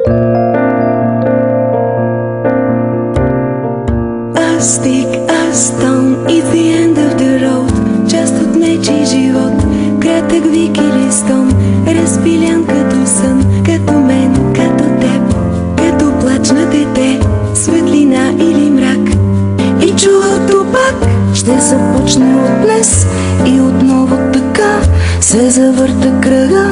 A stick, a stone is the end of the road. Част от нечий живот, кратък вик или стон, разпилян като сън, като мен, като теб, като плач на дете, светлина или мрак. И чудото пак ще започне от днес и отново така се завърта кръга.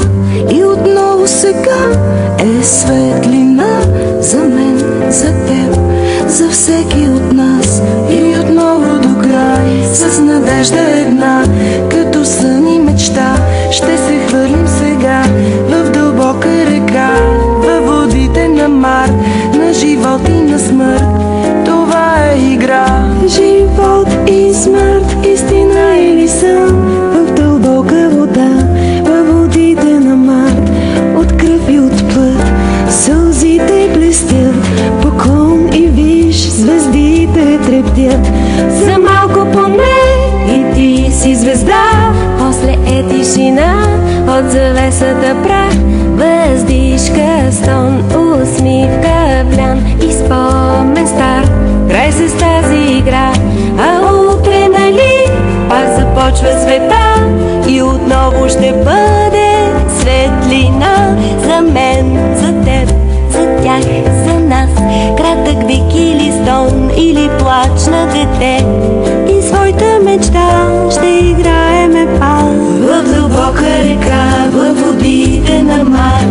И отново сега е светлина за мен, за теб, за всеки от нас. И отново до край с надежда една, като сън и мечта, ще се хвърлим сега в дълбока река, във водите на Март, на живот и на смърт. Това е игра. Живот и смърт, истина или сън, в дълбока вода, във водите на Март, от кръв и от плът, сълзите блестят, поклон и виж, звездите трептят. За малко поне и ти си звезда, после е тишина, от завесата прах, въздишка, стон, усмивка, блян и спомен стар. Край с тази игра, а утре нали пак започва света и отново ще бъде светлина за мен, за теб, за тях, за нас. Кратък вик или стон, или плач на дете, и своята мечта ще играеме пак в дълбока река, във водите на Март.